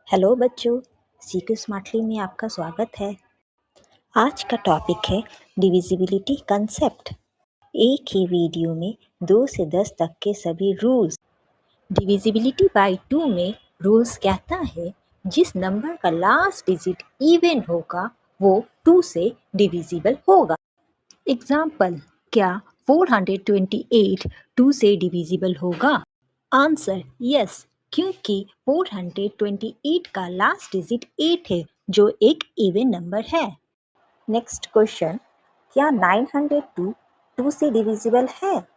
Hello बच्चों, सीखो smartly में आपका स्वागत है। आज का टॉपिक है डिविजिबिलिटी कंसेप्ट। एक ही वीडियो में 2 से 10 तक के सभी रूल्स। डिविजिबिलिटी बाय 2 में रूल्स कहता है जिस नंबर का लास्ट डिजिट इवन होगा वो 2 से डिविजिबल होगा। एग्जाम्पल, क्या 428 2 से डिविजिबल होगा? आंसर यस, क्योंकि 428 का लास्ट डिजिट 8 है जो एक इवन नंबर है। नेक्स्ट क्वेश्चन, क्या 902 2 से डिविजिबल है?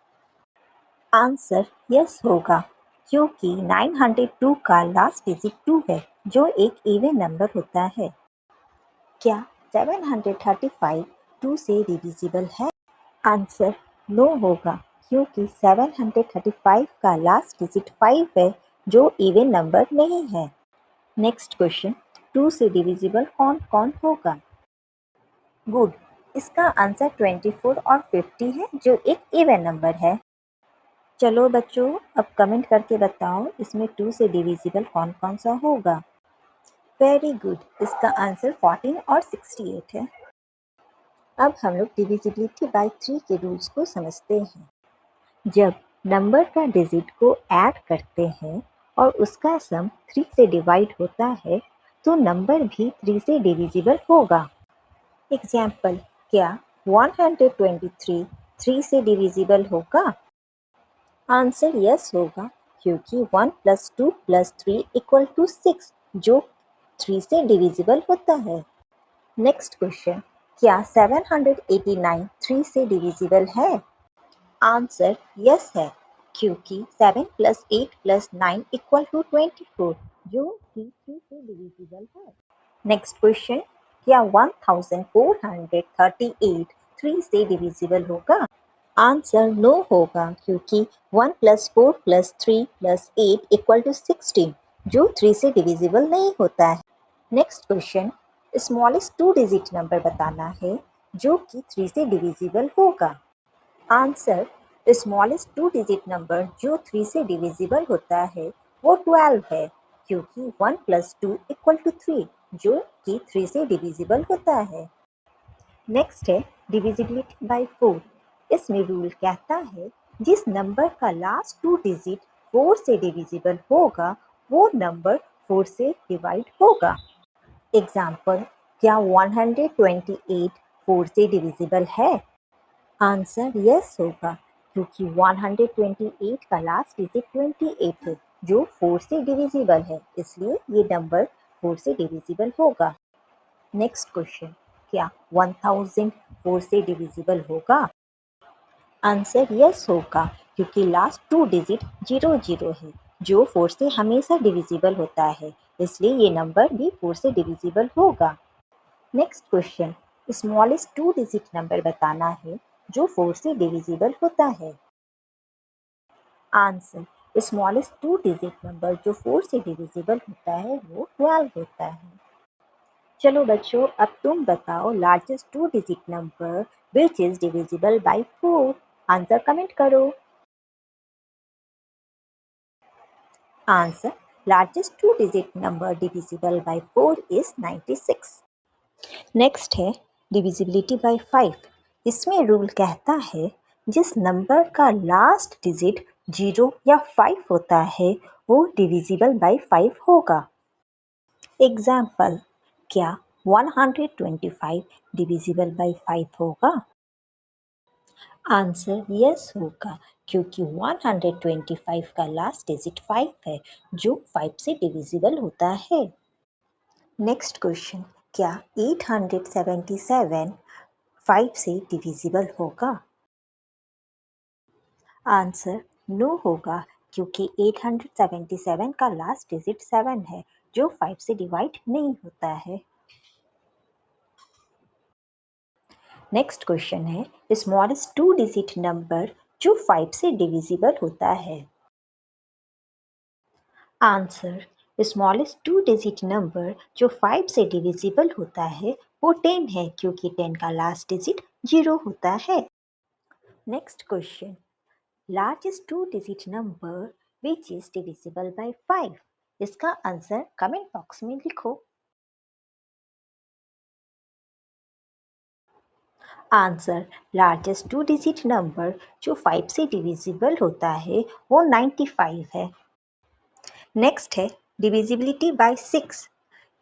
आंसर यस होगा, क्योंकि 902 का लास्ट डिजिट 2 है जो एक इवन नंबर होता है। क्या 735 2 से डिविजिबल है? आंसर नो होगा, क्योंकि 735 का लास्ट डिजिट 5 है जो इवन नंबर नहीं है। नेक्स्ट क्वेश्चन, 2 से डिविजिबल कौन कौन होगा? गुड, इसका आंसर 24 और 50 है जो एक इवन नंबर है। चलो बच्चों, अब कमेंट करके बताओ इसमें 2 से डिविजिबल कौन कौन सा होगा। वेरी गुड, इसका आंसर 14 और 68 है। अब हम लोग डिविजिबिलिटी बाय 3 के रूल्स को समझते हैं। जब नंबर का डिजिट को ऐड करते हैं और उसका सम 3 से डिवाइड होता है तो नंबर भी 3 से डिविजिबल होगा। एग्जाम्पल, क्या 123 3 से डिविजिबल होगा? आंसर यस होगा, क्योंकि 1 + 2 + 3 = 6 जो 3 से डिविजिबल होता है। नेक्स्ट क्वेश्चन, क्या 789 3 से डिविजिबल है? आंसर यस है, क्योंकि 7 + 8 + 9 = 24 जो कि 3 से डिविजिबल है। नेक्स्ट क्वेश्चन, क्या 1438 3 से डिविजिबल होगा? आंसर नो होगा, क्योंकि 1 + 4 + 3 + 8 = 16 जो 3 से डिविजिबल नहीं होता है। Next question, smallest 2 digit number बताना है जो कि 3 से डिविजिबल होगा। आंसर, स्मॉलेस्ट 2 डिजिट नंबर जो 3 से डिविजिबल होता है वो 12 है, क्योंकि 1 + 2 = 3 जो कि 3 से डिविजिबल होता है। नेक्स्ट है डिविजिबिलिटी बाय 4। इसमें रूल कहता है जिस नंबर का लास्ट 2 डिजिट 4 से डिविजिबल होगा वो नंबर 4 से डिवाइड होगा। एग्जाम्पल, क्या 128 4 से डिविजिबल है? आंसर यस होगा, क्योंकि 128 का लास्ट डिजिट 28 है जो 4 से डिविजिबल है, इसलिए ये नंबर 4 से डिविजिबल होगा। नेक्स्ट क्वेश्चन, क्या 1000 4 से डिविजिबल होगा? आंसर यस होगा, क्योंकि लास्ट 2 डिजिट 00 है जो 4 से हमेशा डिविजिबल होता है, इसलिए ये नंबर भी 4 से डिविजिबल होगा। Next question, smallest 2 digit number बताना है जो 4 से डिविजिबल होता है। आंसर, स्मॉलेस्ट 2 डिजिट नंबर जो 4 से डिविजिबल होता है वो 12 होता है। चलो बच्चों, अब तुम बताओ largest 2 digit number which is divisible by 4। Answer comment करो। Answer, largest 2 digit number divisible by 4 is 96। Next है डिविजिबिलिटी बाय 5। इसमें रूल कहता है जिस नंबर का लास्ट डिजिट 0 या 5 होता है वो डिविजिबल बाय 5 होगा। एग्जाम्पल, क्या 125 डिविजिबल बाय 5 होगा? आंसर यस होगा, क्योंकि 125 का लास्ट डिजिट 5 है जो 5 से डिविजिबल होता है। नेक्स्ट क्वेश्चन, क्या 877 5 से डिविजिबल होगा? आंसर नो होगा, क्योंकि 877 का लास्ट डिजिट 7 है जो 5 से डिवाइड नहीं होता है। नेक्स्ट क्वेश्चन है स्मॉलेस्ट 2 डिजिट नंबर जो 5 से डिविजिबल होता है। आंसर, स्मॉलेस्ट 2 डिजिट नंबर जो 5 से डिविजिबल होता है वो 10 है, क्योंकि 10 का लास्ट डिजिट 0 होता है। Next question, largest 2 digit number which is divisible bye 5। इसका आंसर कमेंट बॉक्स में लिखो। आंसर लार्जेस्ट 2 डिजिट नंबर जो 5 से डिविजिबल होता है वो 95 है। नेक्स्ट है डिविजिबिलिटी बाय 6।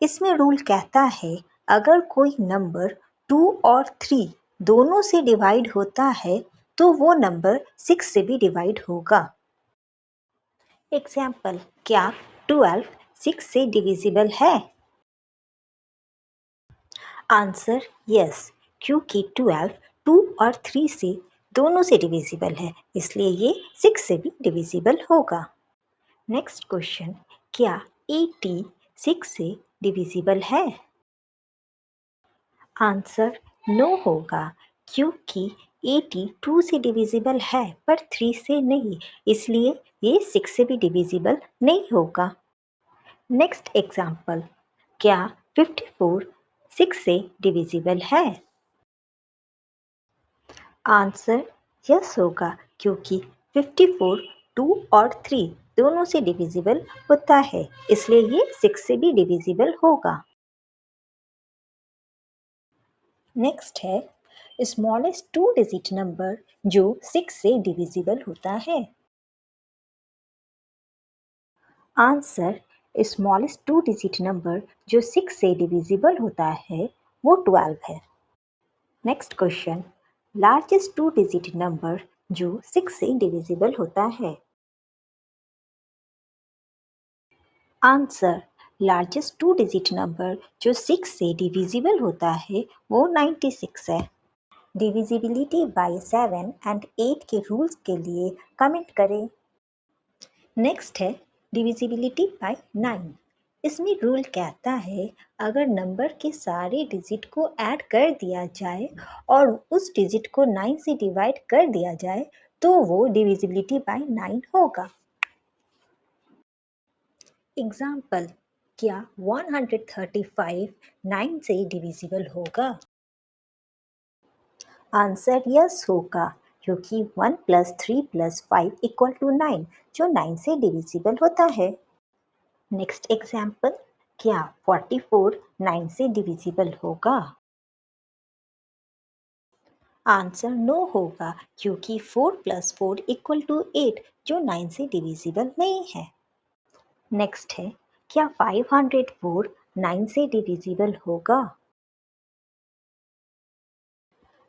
इसमें रूल कहता है अगर कोई नंबर 2 और 3 दोनों से डिवाइड होता है तो वो नंबर 6 से भी डिवाइड होगा। एग्जाम्पल, क्या 12 6 से डिविजिबल है? आंसर यस, क्योंकि 12 2 और 3 से दोनों से डिविजिबल है, इसलिए ये 6 से भी डिविजिबल होगा। नेक्स्ट क्वेश्चन, क्या 80 6 से डिविजिबल है? आंसर नो होगा, क्योंकि 80 2 से डिविजिबल है पर 3 से नहीं, इसलिए ये 6 से भी डिविजिबल नहीं होगा। नेक्स्ट एग्जाम्पल, क्या 54 6 से डिविजिबल है? आंसर यस होगा, क्योंकि 54 2 और 3 दोनों से डिविजिबल होता है, इसलिए ये 6 से भी डिविजिबल होगा। नेक्स्ट है स्मॉलेस्ट 2 डिजिट नंबर जो 6 से डिविजिबल होता है। आंसर स्मॉलेस्ट 2 डिजिट नंबर जो 6 से डिविजिबल होता है वो 12 है। Next question, largest 2 digit number जो 6 से डिविजिबल होता है। आंसर लार्जेस्ट 2 डिजिट नंबर जो 6 से डिविजिबल होता है वो 96 है। डिविजिबिलिटी बाय 7 एंड 8 के रूल्स के लिए कमेंट करें। नेक्स्ट है डिविजिबिलिटी बाय 9। इसमें रूल कहता है अगर नंबर के सारे डिजिट को ऐड कर दिया जाए और उस डिजिट को 9 से डिवाइड कर दिया जाए तो वो डिविजिबिलिटी बाय 9 होगा। एग्जाम्पल, क्या 135 9 से डिविजिबल होगा? आंसर यस होगा, क्योंकि 1 + 3 + 5 = 9 जो 9 से डिविजिबल होता है। नेक्स्ट एग्जाम्पल, क्या 44 9 से डिविजिबल होगा? आंसर नो होगा, क्योंकि 4 + 4 = 8 जो 9 से डिविजिबल नहीं है। नेक्स्ट है क्या 504 9 से डिविजिबल होगा?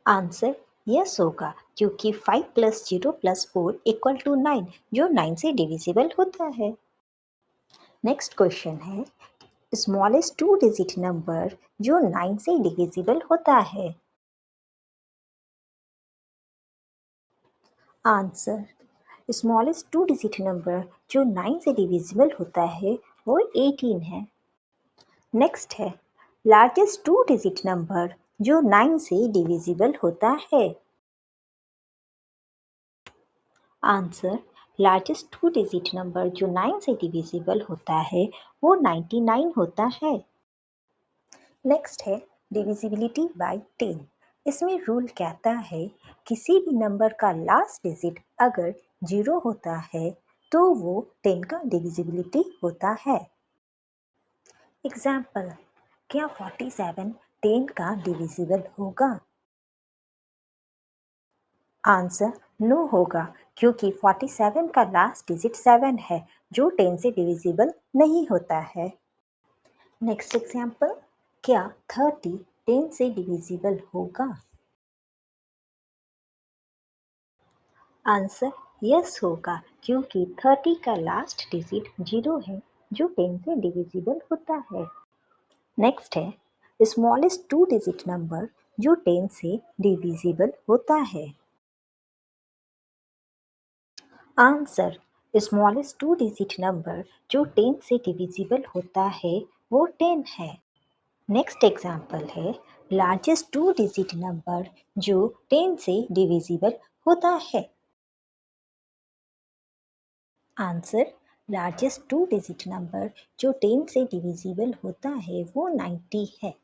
आंसर यस होगा, क्योंकि 5 + 0 + 4 = 9 जो 9 से डिविजिबल होता है। नेक्स्ट क्वेश्चन है स्मॉलेस्ट 2 डिजिट नंबर जो 9 से डिविजिबल होता है। आंसर स्मॉलेस्ट 2 डिजिट नंबर जो 9 से डिविजिबल होता है वो 18 है। नेक्स्ट है लार्जेस्ट 2 डिजिट नंबर जो 9 से डिविजिबल होता है। आंसर लार्जेस्ट 2 डिजिट नंबर जो 9 से डिविजिबल होता है वो 99 होता है। नेक्स्ट है डिविजिबिलिटी बाय 10। इसमें रूल कहता है किसी भी नंबर का लास्ट डिजिट अगर 0 होता है तो वो 10 का डिविजिबिलिटी होता है। एग्जाम्पल, क्या 47 10 का डिविजिबल होगा? आंसर नो होगा, क्योंकि 47 का लास्ट डिजिट 7 है जो 10 से डिविजिबल नहीं होता है। नेक्स्ट एग्जाम्पल, क्या 30 10 से डिविजिबल होगा? आंसर यस होगा, क्योंकि 30 का लास्ट डिजिट 0 है जो 10 से डिविजिबल होता है। नेक्स्ट है स्मॉलेस्ट 2 डिजिट नंबर जो 10 से डिविजिबल होता है। आंसर स्मॉलेस्ट 2 डिजिट नंबर जो 10 से डिविजिबल होता है वो 10 है। नेक्स्ट एग्जाम्पल है लार्जेस्ट 2 डिजिट नंबर जो 10 से डिविजिबल होता है। आंसर लार्जेस्ट 2 डिजिट नंबर जो 10 से डिविजिबल होता है वो 90 है।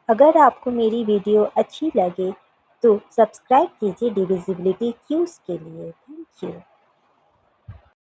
अगर आपको मेरी वीडियो अच्छी लगे तो सब्सक्राइब कीजिए डिविजिबिलिटी क्यूज के लिए। Thank you.